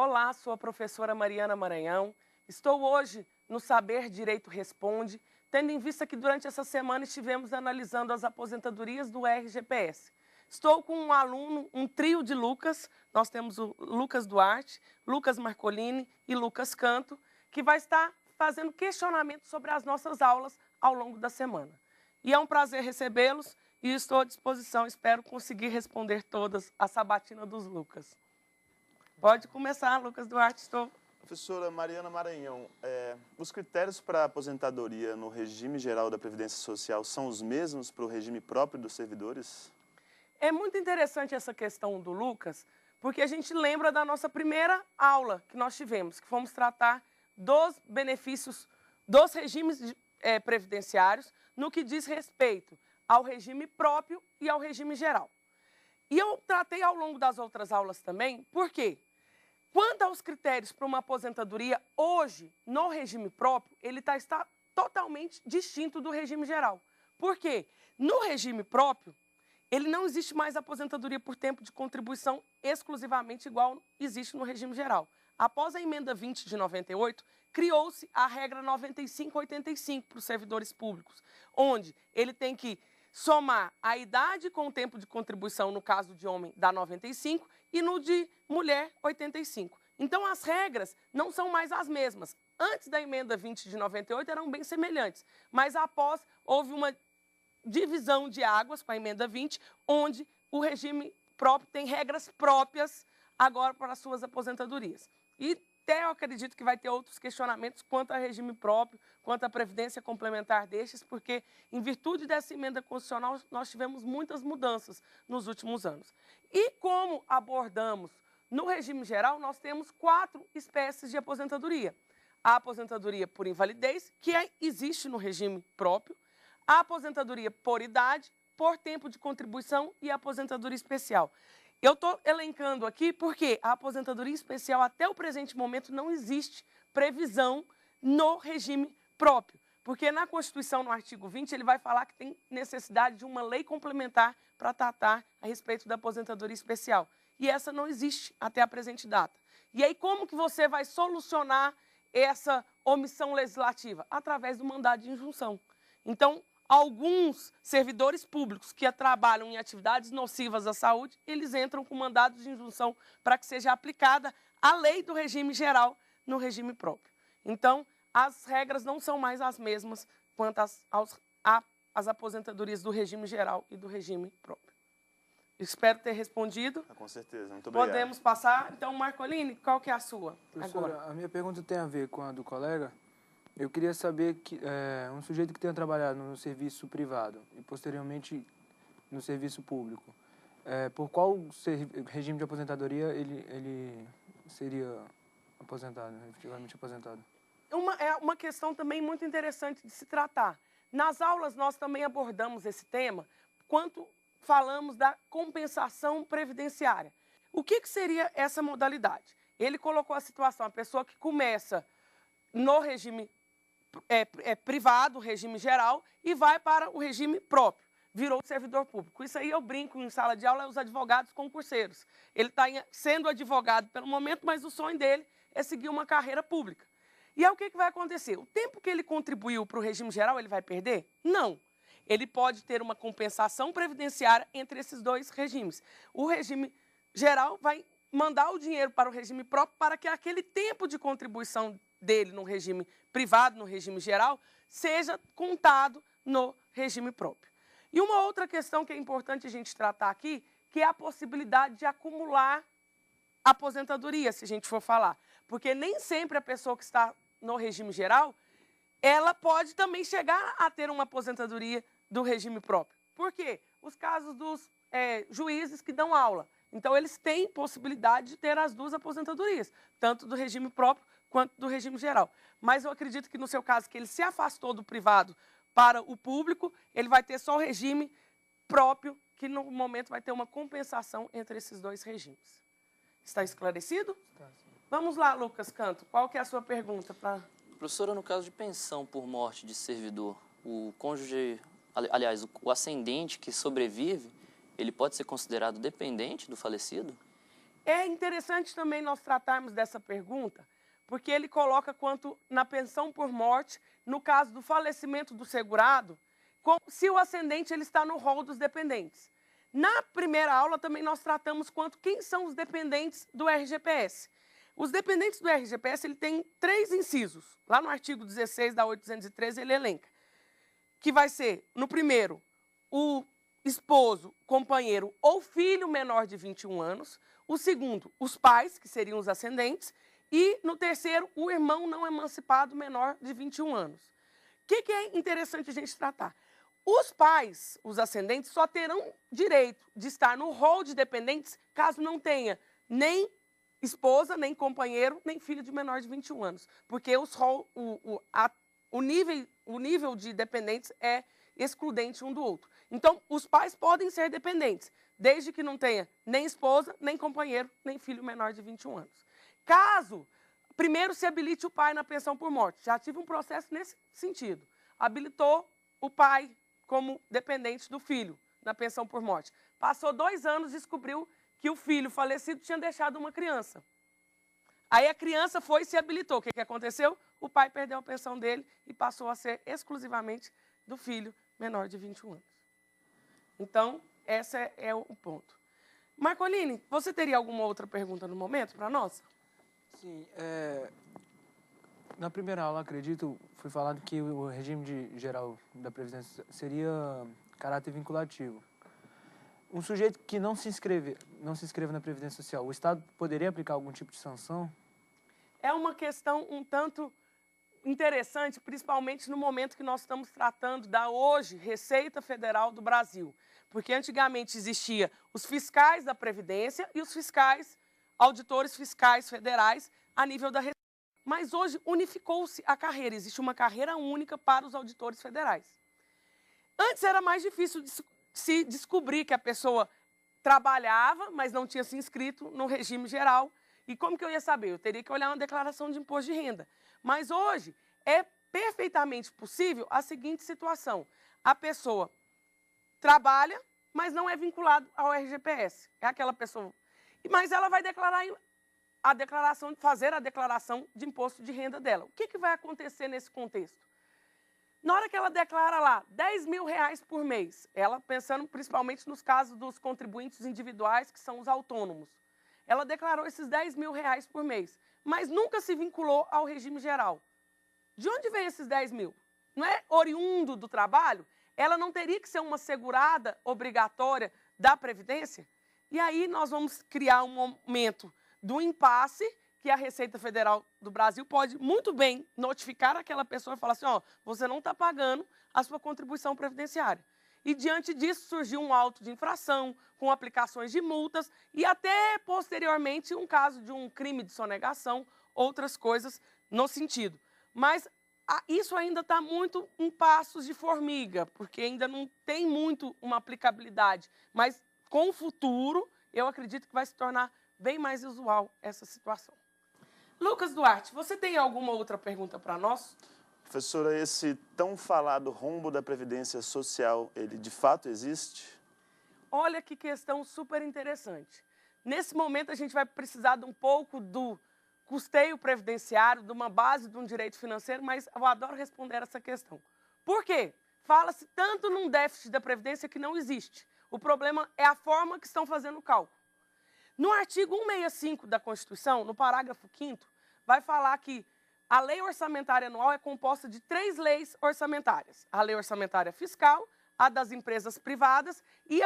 Olá, sou a professora Mariana Maranhão. Estou hoje no Saber Direito Responde, tendo em vista que durante essa semana estivemos analisando as aposentadorias do RGPS. Estou com um aluno, um trio de Lucas, nós temos o Lucas Duarte, Lucas Marcolini e Lucas Canto, que vai estar fazendo questionamentos sobre as nossas aulas ao longo da semana. E é um prazer recebê-los e estou à disposição, espero conseguir responder todas a sabatina dos Lucas. Pode começar, Lucas Duarte, estou... Professora Mariana Maranhão, os critérios para a aposentadoria no regime geral da Previdência Social são os mesmos para o regime próprio dos servidores? É muito interessante essa questão do Lucas, porque a gente lembra da nossa primeira aula que nós tivemos, que fomos tratar dos benefícios dos regimes previdenciários no que diz respeito ao regime próprio e ao regime geral. E eu tratei ao longo das outras aulas também, por quê? Quanto aos critérios para uma aposentadoria, hoje, no regime próprio, ele está totalmente distinto do regime geral. Por quê? No regime próprio, ele não existe mais aposentadoria por tempo de contribuição exclusivamente igual existe no regime geral. Após a emenda 20 de 98, criou-se a regra 95-85 para os servidores públicos, onde ele tem que somar a idade com o tempo de contribuição, no caso de homem, dá 95, e no de mulher, 85. Então, as regras não são mais as mesmas. Antes da emenda 20 de 98, eram bem semelhantes, mas após, houve uma divisão de águas para a emenda 20, onde o regime próprio tem regras próprias agora para as suas aposentadorias. E até eu acredito que vai ter outros questionamentos quanto ao regime próprio, quanto à previdência complementar destes, porque, em virtude dessa emenda constitucional, nós tivemos muitas mudanças nos últimos anos. E como abordamos no regime geral, nós temos 4 espécies de aposentadoria. A aposentadoria por invalidez, que existe no regime próprio, a aposentadoria por idade, por tempo de contribuição e a aposentadoria especial. Eu estou elencando aqui porque a aposentadoria especial, até o presente momento, não existe previsão no regime próprio. Porque na Constituição, no artigo 20, ele vai falar que tem necessidade de uma lei complementar para tratar a respeito da aposentadoria especial. E essa não existe até a presente data. E aí, como que você vai solucionar essa omissão legislativa? Através do mandado de injunção. Então, alguns servidores públicos que trabalham em atividades nocivas à saúde, eles entram com mandado de injunção para que seja aplicada a lei do regime geral no regime próprio. Então, as regras não são mais as mesmas quanto às aposentadorias do regime geral e do regime próprio. Espero ter respondido. Com certeza, muito obrigado. Podemos passar. Então, Marcolini, qual que é a sua? Professora, agora? A minha pergunta tem a ver com a do colega. Eu queria saber que um sujeito que tenha trabalhado no serviço privado e posteriormente no serviço público, por qual regime de aposentadoria ele seria aposentado, efetivamente aposentado? É uma questão também muito interessante de se tratar. Nas aulas nós também abordamos esse tema quando falamos da compensação previdenciária. O que seria essa modalidade? Ele colocou a situação, a pessoa que começa no regime privado, regime geral, e vai para o regime próprio, virou servidor público. Isso aí eu brinco em sala de aula, é os advogados concurseiros. Ele está sendo advogado pelo momento, mas o sonho dele é seguir uma carreira pública. E aí o que vai acontecer? O tempo que ele contribuiu para o regime geral, ele vai perder? Não. Ele pode ter uma compensação previdenciária entre esses dois regimes. O regime geral vai mandar o dinheiro para o regime próprio para que aquele tempo de contribuição dele no regime privado, no regime geral, seja contado no regime próprio. E uma outra questão que é importante a gente tratar aqui, que é a possibilidade de acumular aposentadoria, se a gente for falar. Porque nem sempre a pessoa que está no regime geral, ela pode também chegar a ter uma aposentadoria do regime próprio. Por quê? Os casos dos juízes que dão aula. Então, eles têm possibilidade de ter as duas aposentadorias, tanto do regime próprio quanto do regime geral. Mas eu acredito que, no seu caso, que ele se afastou do privado para o público, ele vai ter só o regime próprio, que no momento vai ter uma compensação entre esses dois regimes. Está esclarecido? Está, sim. Vamos lá, Lucas Canto. Qual que é a sua pergunta? Professora, no caso de pensão por morte de servidor, o cônjuge, aliás, o ascendente que sobrevive, ele pode ser considerado dependente do falecido? É interessante também nós tratarmos dessa pergunta, porque ele coloca quanto na pensão por morte, no caso do falecimento do segurado, se o ascendente ele está no rol dos dependentes. Na primeira aula também nós tratamos quanto quem são os dependentes do RGPS. Os dependentes do RGPS ele tem 3 incisos. Lá no artigo 16 da 813 ele elenca. Que vai ser, no primeiro, o esposo, companheiro ou filho menor de 21 anos. O segundo, os pais, que seriam os ascendentes. E, no terceiro, o irmão não emancipado menor de 21 anos. O que é interessante a gente tratar? Os pais, os ascendentes, só terão direito de estar no rol de dependentes caso não tenha nem esposa, nem companheiro, nem filho de menor de 21 anos. Porque o nível de dependentes é excludente um do outro. Então, os pais podem ser dependentes, desde que não tenha nem esposa, nem companheiro, nem filho menor de 21 anos. Caso primeiro se habilite o pai na pensão por morte, já tive um processo nesse sentido, habilitou o pai como dependente do filho na pensão por morte. Passou 2 anos, descobriu que o filho falecido tinha deixado uma criança. Aí a criança foi e se habilitou. O que aconteceu? O pai perdeu a pensão dele e passou a ser exclusivamente do filho menor de 21 anos. Então, esse é o ponto. Marcolini, você teria alguma outra pergunta no momento para nós? Sim, na primeira aula, acredito, foi falado que o regime geral da Previdência seria caráter vinculativo. Um sujeito que não se inscreve na Previdência Social, o Estado poderia aplicar algum tipo de sanção? É uma questão um tanto interessante, principalmente no momento que nós estamos tratando da hoje Receita Federal do Brasil. Porque antigamente existia os fiscais da Previdência e os auditores fiscais federais a nível da Receita. Mas hoje unificou-se a carreira, existe uma carreira única para os auditores federais. Antes era mais difícil de se descobrir que a pessoa trabalhava, mas não tinha se inscrito no regime geral. E como que eu ia saber? Eu teria que olhar uma declaração de imposto de renda. Mas hoje é perfeitamente possível a seguinte situação. A pessoa trabalha, mas não é vinculada ao RGPS. É aquela pessoa. Mas ela vai fazer a declaração de imposto de renda dela. O que vai acontecer nesse contexto? Na hora que ela declara lá R$10.000 por mês, ela pensando principalmente nos casos dos contribuintes individuais, que são os autônomos, ela declarou esses R$10.000 por mês, mas nunca se vinculou ao regime geral. De onde vem esses 10 mil? Não é oriundo do trabalho? Ela não teria que ser uma segurada obrigatória da Previdência? E aí nós vamos criar um momento do impasse que a Receita Federal do Brasil pode muito bem notificar aquela pessoa e falar assim, ó, você não está pagando a sua contribuição previdenciária. E diante disso surgiu um auto de infração, com aplicações de multas e até posteriormente um caso de um crime de sonegação, outras coisas no sentido. Mas isso ainda está muito em passos de formiga, porque ainda não tem muito uma aplicabilidade. Mas com o futuro, eu acredito que vai se tornar bem mais usual essa situação. Lucas Duarte, você tem alguma outra pergunta para nós? Professora, esse tão falado rombo da Previdência Social, ele de fato existe? Olha que questão super interessante. Nesse momento, a gente vai precisar de um pouco do custeio previdenciário, de uma base de um direito financeiro, mas eu adoro responder essa questão. Por quê? Fala-se tanto num déficit da Previdência que não existe. O problema é a forma que estão fazendo o cálculo. No artigo 165 da Constituição, no parágrafo 5º, vai falar que a lei orçamentária anual é composta de 3 leis orçamentárias. A lei orçamentária fiscal, a das empresas privadas e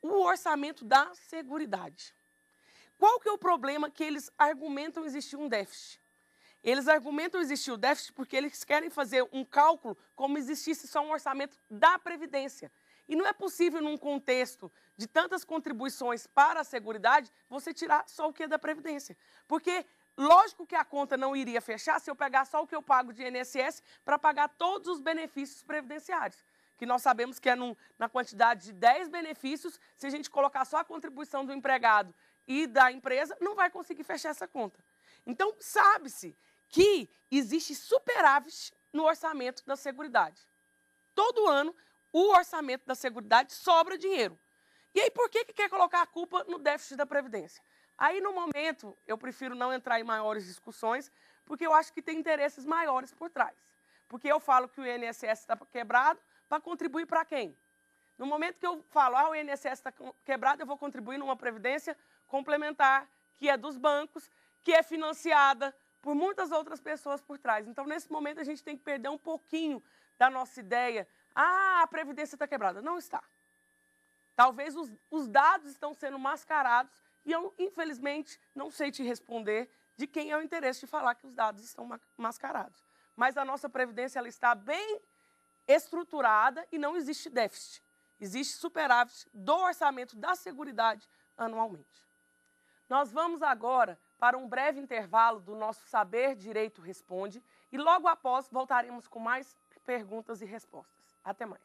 o orçamento da Seguridade. Qual que é o problema que eles argumentam existir um déficit? Eles argumentam existir o déficit porque eles querem fazer um cálculo como existisse só um orçamento da Previdência. E não é possível, num contexto de tantas contribuições para a Seguridade, você tirar só o que é da Previdência. Porque, lógico que a conta não iria fechar se eu pegar só o que eu pago de INSS para pagar todos os benefícios previdenciários. Que nós sabemos que é na quantidade de 10 benefícios, se a gente colocar só a contribuição do empregado e da empresa, não vai conseguir fechar essa conta. Então, sabe-se que existe superávit no orçamento da Seguridade. Todo ano, o orçamento da Seguridade sobra dinheiro. E aí, por que quer colocar a culpa no déficit da Previdência? Aí, no momento, eu prefiro não entrar em maiores discussões, porque eu acho que tem interesses maiores por trás. Porque eu falo que o INSS está quebrado para contribuir para quem? No momento que eu falo, o INSS está quebrado, eu vou contribuir numa previdência complementar, que é dos bancos, que é financiada por muitas outras pessoas por trás. Então, nesse momento, a gente tem que perder um pouquinho da nossa ideia. A previdência está quebrada. Não está. Talvez os dados estão sendo mascarados e eu, infelizmente, não sei te responder de quem é o interesse de falar que os dados estão mascarados. Mas a nossa previdência ela está bem estruturada e não existe déficit. Existe superávit do orçamento da Seguridade anualmente. Nós vamos agora para um breve intervalo do nosso Saber Direito Responde e logo após voltaremos com mais perguntas e respostas. Até mais.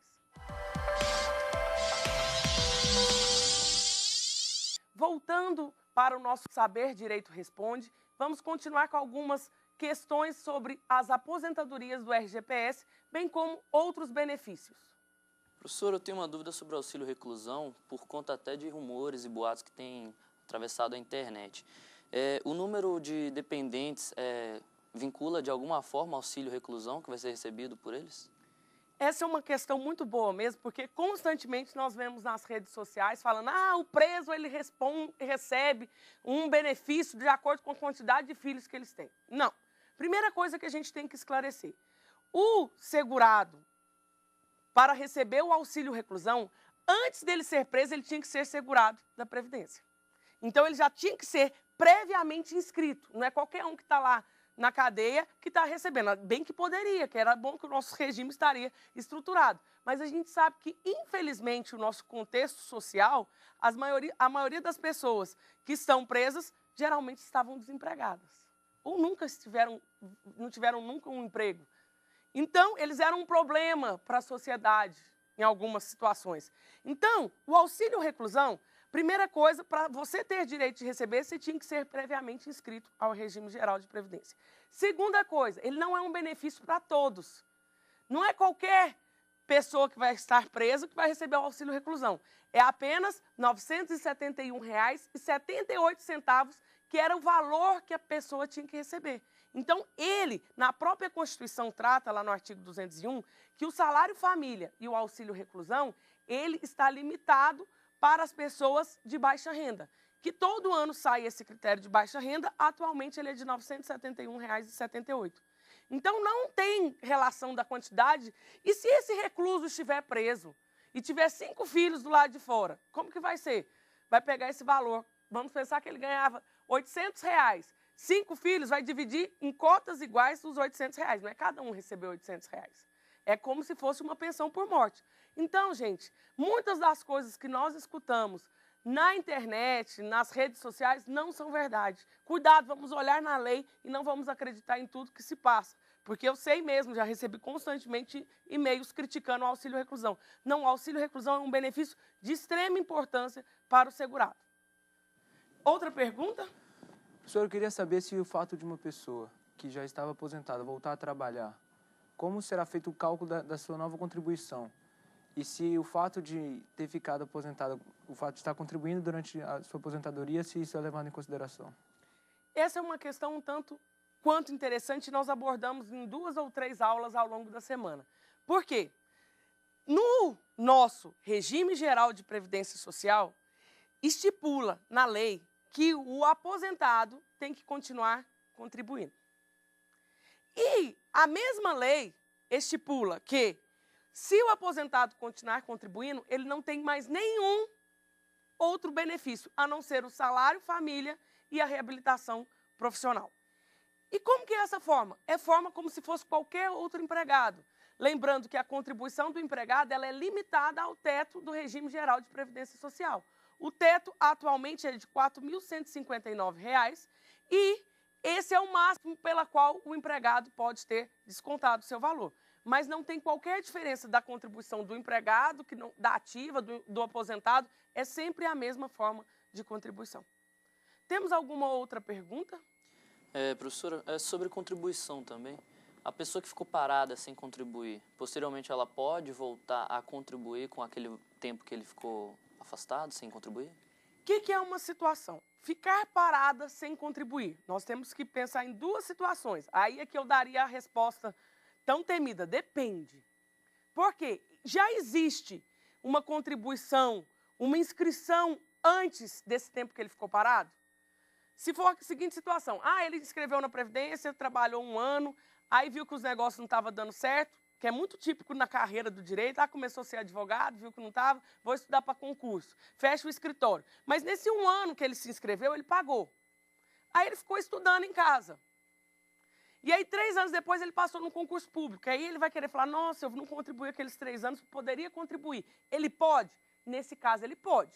Voltando para o nosso Saber Direito Responde, vamos continuar com algumas questões sobre as aposentadorias do RGPS, bem como outros benefícios. Professor, eu tenho uma dúvida sobre o auxílio reclusão, por conta até de rumores e boatos que têm atravessado a internet. O número de dependentes vincula de alguma forma o auxílio reclusão que vai ser recebido por eles? Essa é uma questão muito boa mesmo, porque constantemente nós vemos nas redes sociais falando o preso ele recebe um benefício de acordo com a quantidade de filhos que eles têm. Não. Primeira coisa que a gente tem que esclarecer. O segurado, para receber o auxílio reclusão, antes dele ser preso, ele tinha que ser segurado da Previdência. Então, ele já tinha que ser previamente inscrito. Não é qualquer um que está lá na cadeia que está recebendo. Bem que poderia, que era bom que o nosso regime estaria estruturado. Mas a gente sabe que, infelizmente, o nosso contexto social, a maioria das pessoas que estão presas, geralmente estavam desempregadas. Ou não tiveram nunca um emprego. Então, eles eram um problema para a sociedade, em algumas situações. Então, o auxílio reclusão, primeira coisa, para você ter direito de receber, você tinha que ser previamente inscrito ao regime geral de previdência. Segunda coisa, ele não é um benefício para todos. Não é qualquer pessoa que vai estar presa que vai receber o auxílio reclusão. É apenas R$ 971,78, que era o valor que a pessoa tinha que receber. Então, ele, na própria Constituição, trata lá no artigo 201, que o salário família e o auxílio reclusão, ele está limitado para as pessoas de baixa renda. Que todo ano sai esse critério de baixa renda, atualmente ele é de R$ 971,78. Então, não tem relação da quantidade. E se esse recluso estiver preso e tiver 5 filhos do lado de fora, como que vai ser? Vai pegar esse valor. Vamos pensar que ele ganhava R$ 800. 5 filhos vai dividir em cotas iguais os R$ 800. Não é cada um receber R$ 800. É como se fosse uma pensão por morte. Então, gente, muitas das coisas que nós escutamos na internet, nas redes sociais, não são verdade. Cuidado, vamos olhar na lei e não vamos acreditar em tudo que se passa. Porque eu sei mesmo, já recebi constantemente e-mails criticando o auxílio reclusão. Não, o auxílio reclusão é um benefício de extrema importância para o segurado. Outra pergunta? Professor, eu queria saber se o fato de uma pessoa que já estava aposentada voltar a trabalhar, como será feito o cálculo da sua nova contribuição? E se o fato de ter ficado aposentada, o fato de estar contribuindo durante a sua aposentadoria, se isso é levado em consideração? Essa é uma questão um tanto quanto interessante, nós abordamos em 2 ou 3 aulas ao longo da semana. Por quê? No nosso regime geral de previdência social, estipula na lei que o aposentado tem que continuar contribuindo. E a mesma lei estipula que, se o aposentado continuar contribuindo, ele não tem mais nenhum outro benefício, a não ser o salário, família e a reabilitação profissional. E como que é essa forma? É forma como se fosse qualquer outro empregado. Lembrando que a contribuição do empregado ela é limitada ao teto do regime geral de previdência social. O teto atualmente é de R$ 4.159 e esse é o máximo pela qual o empregado pode ter descontado o seu valor. Mas não tem qualquer diferença da contribuição do empregado, da ativa, do aposentado, é sempre a mesma forma de contribuição. Temos alguma outra pergunta? Professora, sobre contribuição também. A pessoa que ficou parada sem contribuir, posteriormente ela pode voltar a contribuir com aquele tempo que ele ficou afastado, sem contribuir? O que é uma situação? ficar parada sem contribuir. Nós temos que pensar em duas situações. Aí é que eu daria a resposta tão temida, depende. Por quê? Já existe uma contribuição, uma inscrição antes desse tempo que ele ficou parado? Se for a seguinte situação, ele inscreveu na Previdência, trabalhou 1 ano, aí viu que os negócios não estavam dando certo, que é muito típico na carreira do direito, começou a ser advogado, viu que não estava, vou estudar para concurso, fecha o escritório. Mas nesse 1 ano que ele se inscreveu, ele pagou. Aí ele ficou estudando em casa. E aí, 3 anos depois, ele passou num concurso público. Aí ele vai querer falar, nossa, eu não contribuí aqueles 3 anos, poderia contribuir. Ele pode? Nesse caso, ele pode.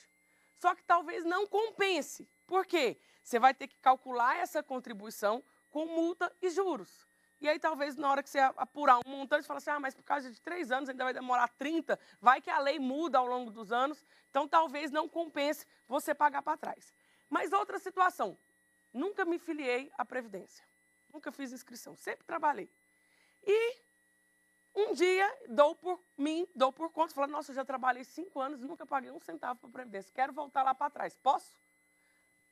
Só que talvez não compense. Por quê? Você vai ter que calcular essa contribuição com multa e juros. E aí, talvez, na hora que você apurar um montante, você fala assim, mas por causa de 3 anos ainda vai demorar 30, vai que a lei muda ao longo dos anos, então talvez não compense você pagar para trás. Mas outra situação, nunca me filiei à Previdência, nunca fiz inscrição, sempre trabalhei. E um dia dou por conta, falo, nossa, eu já trabalhei 5 anos e nunca paguei 1 centavo para a Previdência, quero voltar lá para trás, posso?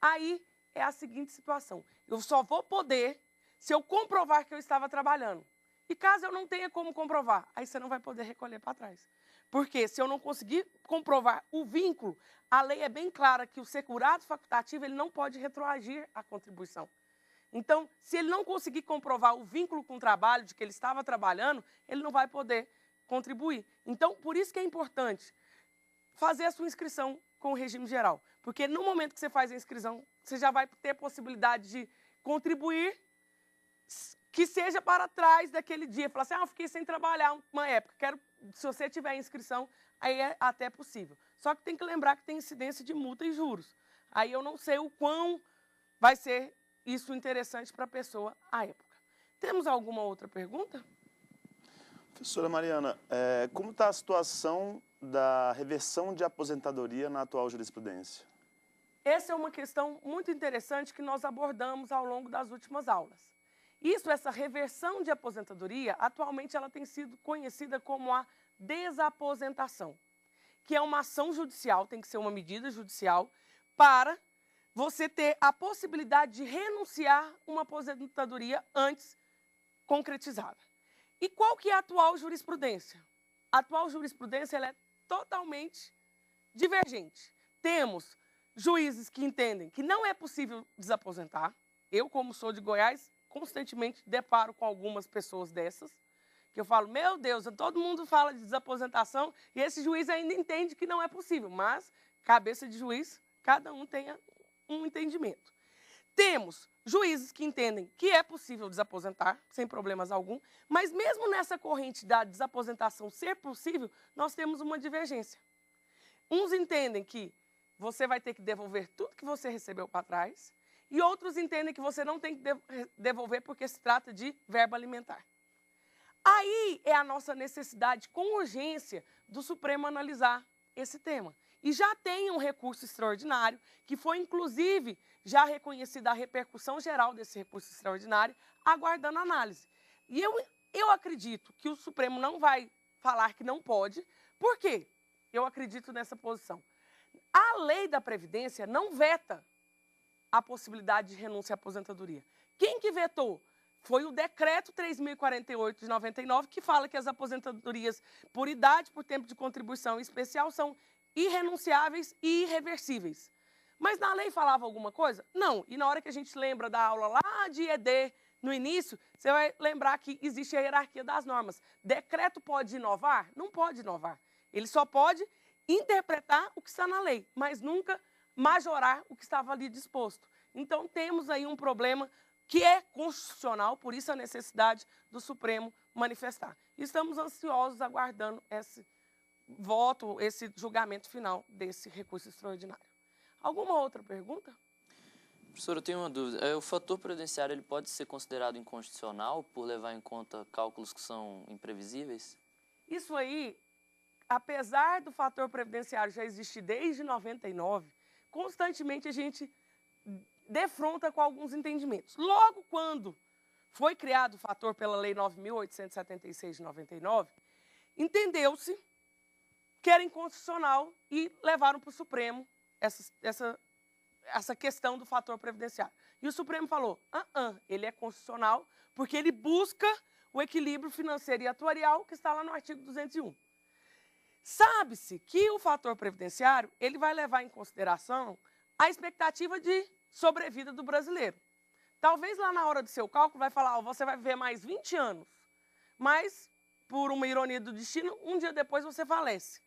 Aí é a seguinte situação, eu só vou poder se eu comprovar que eu estava trabalhando. E caso eu não tenha como comprovar, aí você não vai poder recolher para trás. Porque se eu não conseguir comprovar o vínculo, a lei é bem clara que o segurado facultativo ele não pode retroagir a contribuição. Então, se ele não conseguir comprovar o vínculo com o trabalho, de que ele estava trabalhando, ele não vai poder contribuir. Então, por isso que é importante fazer a sua inscrição com o regime geral. Porque no momento que você faz a inscrição, você já vai ter a possibilidade de contribuir que seja para trás daquele dia. Falar assim, eu fiquei sem trabalhar uma época, se você tiver inscrição, aí é até possível. Só que tem que lembrar que tem incidência de multa e juros. Aí eu não sei o quão vai ser isso interessante para a pessoa à época. Temos alguma outra pergunta? Professora Mariana, como está a situação da reversão de aposentadoria na atual jurisprudência? Essa é uma questão muito interessante que nós abordamos ao longo das últimas aulas. Essa reversão de aposentadoria, atualmente ela tem sido conhecida como a desaposentação, que é uma ação judicial, tem que ser uma medida judicial, para você ter a possibilidade de renunciar uma aposentadoria antes concretizada. E qual que é a atual jurisprudência? A atual jurisprudência ela é totalmente divergente. Temos juízes que entendem que não é possível desaposentar. Eu, como sou de Goiás, constantemente deparo com algumas pessoas dessas, que eu falo, meu Deus, todo mundo fala de desaposentação e esse juiz ainda entende que não é possível, mas, cabeça de juiz, cada um tem um entendimento. Temos juízes que entendem que é possível desaposentar, sem problemas algum, mas mesmo nessa corrente da desaposentação ser possível, nós temos uma divergência. Uns entendem que você vai ter que devolver tudo que você recebeu para trás, e outros entendem que você não tem que devolver porque se trata de verba alimentar. Aí é a nossa necessidade, com urgência, do Supremo analisar esse tema. E já tem um recurso extraordinário, que foi, inclusive, já reconhecida a repercussão geral desse recurso extraordinário, aguardando análise. E eu acredito que o Supremo não vai falar que não pode. Por quê? Eu acredito nessa posição. A lei da Previdência não veta a possibilidade de renúncia à aposentadoria. Quem que vetou? Foi o decreto 3.048 de 99, que fala que as aposentadorias por idade, por tempo de contribuição especial, são irrenunciáveis e irreversíveis. Mas na lei falava alguma coisa? Não. E na hora que a gente lembra da aula lá de ED, no início, você vai lembrar que existe a hierarquia das normas. Decreto pode inovar? Não pode inovar. Ele só pode interpretar o que está na lei, mas nunca majorar o que estava ali disposto. Então, temos aí um problema que é constitucional, por isso a necessidade do Supremo manifestar. Estamos ansiosos aguardando esse voto, esse julgamento final desse recurso extraordinário. Alguma outra pergunta? Professor, eu tenho uma dúvida. O fator previdenciário ele pode ser considerado inconstitucional por levar em conta cálculos que são imprevisíveis? Isso aí, apesar do fator previdenciário já existir desde 99, constantemente a gente defronta com alguns entendimentos. Logo quando foi criado o fator pela Lei 9.876 de 99, entendeu-se que era inconstitucional e levaram para o Supremo essa questão do fator previdenciário. E o Supremo falou, ele é constitucional porque ele busca o equilíbrio financeiro e atuarial que está lá no artigo 201. Sabe-se que o fator previdenciário ele vai levar em consideração a expectativa de sobrevida do brasileiro. Talvez lá na hora do seu cálculo vai falar, você vai viver mais 20 anos, mas, por uma ironia do destino, um dia depois você falece.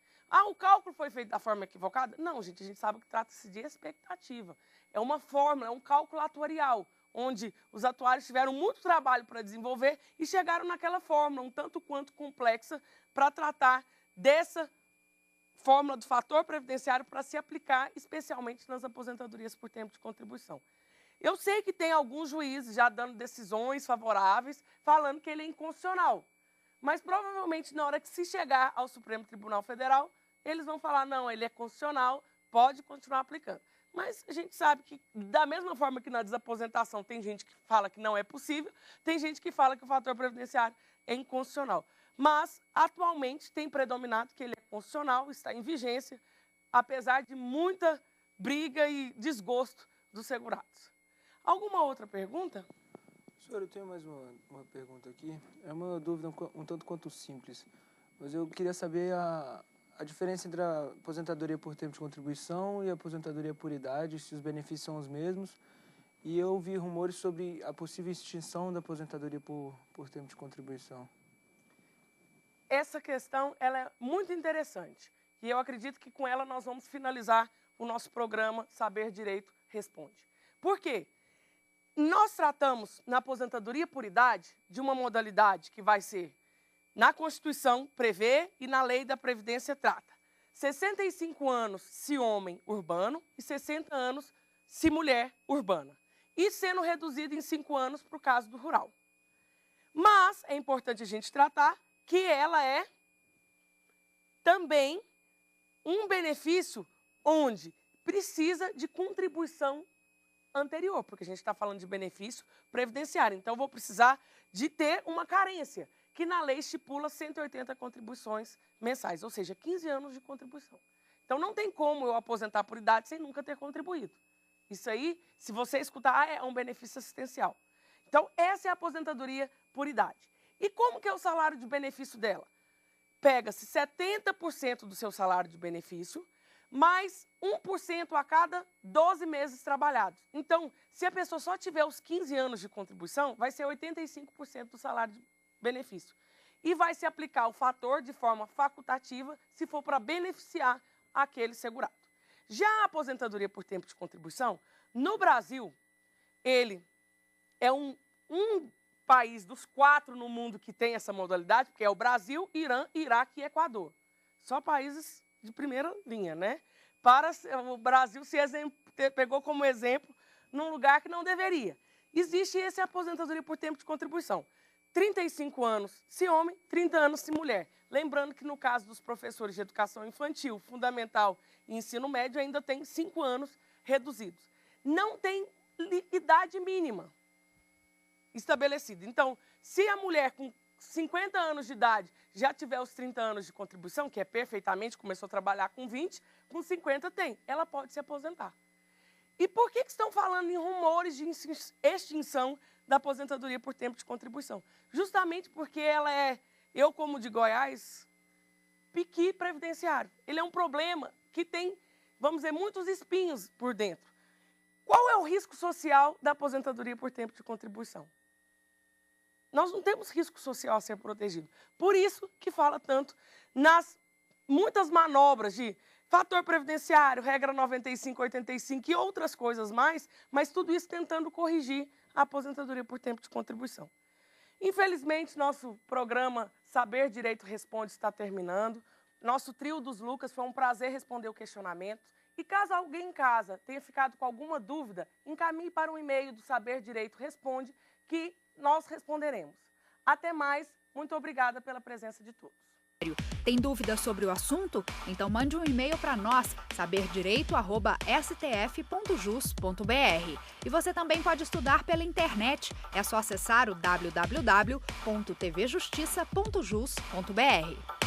O cálculo foi feito da forma equivocada? Não, gente, a gente sabe que trata-se de expectativa. É uma fórmula, é um cálculo atuarial, onde os atuários tiveram muito trabalho para desenvolver e chegaram naquela fórmula, um tanto quanto complexa, para tratar dessa fórmula do fator previdenciário para se aplicar, especialmente nas aposentadorias por tempo de contribuição. Eu sei que tem alguns juízes já dando decisões favoráveis, falando que ele é inconstitucional. Mas provavelmente na hora que se chegar ao Supremo Tribunal Federal, eles vão falar, não, ele é constitucional, pode continuar aplicando. Mas a gente sabe que, da mesma forma que na desaposentação tem gente que fala que não é possível, tem gente que fala que o fator previdenciário é inconstitucional. Mas, atualmente, tem predominado que ele é constitucional, está em vigência, apesar de muita briga e desgosto dos segurados. Alguma outra pergunta? Senhor, eu tenho mais uma pergunta aqui. É uma dúvida um tanto quanto simples, mas eu queria saber a diferença entre a aposentadoria por tempo de contribuição e a aposentadoria por idade, se os benefícios são os mesmos. E eu ouvi rumores sobre a possível extinção da aposentadoria por tempo de contribuição. Essa questão ela é muito interessante e eu acredito que com ela nós vamos finalizar o nosso programa Saber Direito Responde. Por quê? Nós tratamos na aposentadoria por idade de uma modalidade que vai ser, na Constituição prevê e na Lei da Previdência trata. 65 anos se homem urbano e 60 anos se mulher urbana. E sendo reduzido em 5 anos para o caso do rural. Mas é importante a gente tratar que ela é também um benefício onde precisa de contribuição anterior, porque a gente está falando de benefício previdenciário. Então, eu vou precisar de ter uma carência, que na lei estipula 180 contribuições mensais, ou seja, 15 anos de contribuição. Então, não tem como eu aposentar por idade sem nunca ter contribuído. Isso aí, se você escutar, é um benefício assistencial. Então, essa é a aposentadoria por idade. E como que é o salário de benefício dela? Pega-se 70% do seu salário de benefício, mais 1% a cada 12 meses trabalhados. Então, se a pessoa só tiver os 15 anos de contribuição, vai ser 85% do salário de benefício. E vai se aplicar o fator de forma facultativa, se for para beneficiar aquele segurado. Já a aposentadoria por tempo de contribuição, no Brasil, ele é um país dos 4 no mundo que tem essa modalidade, porque é o Brasil, Irã, Iraque e Equador. Só países de primeira linha, né? O Brasil se pegou como exemplo num lugar que não deveria. Existe essa aposentadoria por tempo de contribuição. 35 anos se homem, 30 anos se mulher. Lembrando que no caso dos professores de educação infantil, fundamental e ensino médio, ainda tem 5 anos reduzidos. Não tem idade mínima estabelecida. Então, se a mulher com 50 anos de idade já tiver os 30 anos de contribuição, que é perfeitamente, começou a trabalhar com 20, com 50 tem, ela pode se aposentar. E por que estão falando em rumores de extinção da aposentadoria por tempo de contribuição? Justamente porque ela é, eu como de Goiás, piqui previdenciário. Ele é um problema que tem, vamos dizer, muitos espinhos por dentro. Qual é o risco social da aposentadoria por tempo de contribuição? Nós não temos risco social a ser protegido. Por isso que fala tanto nas muitas manobras de fator previdenciário, regra 95, 85 e outras coisas mais, mas tudo isso tentando corrigir a aposentadoria por tempo de contribuição. Infelizmente, nosso programa Saber Direito Responde está terminando. Nosso trio dos Lucas, foi um prazer responder o questionamento. E caso alguém em casa tenha ficado com alguma dúvida, encaminhe para o e-mail do Saber Direito Responde, que nós responderemos. Até mais, muito obrigada pela presença de todos. Tem dúvida sobre o assunto? Então mande um e-mail para nós, saberdireito@stf.jus.br. E você também pode estudar pela internet. É só acessar o www.tvjustiça.jus.br.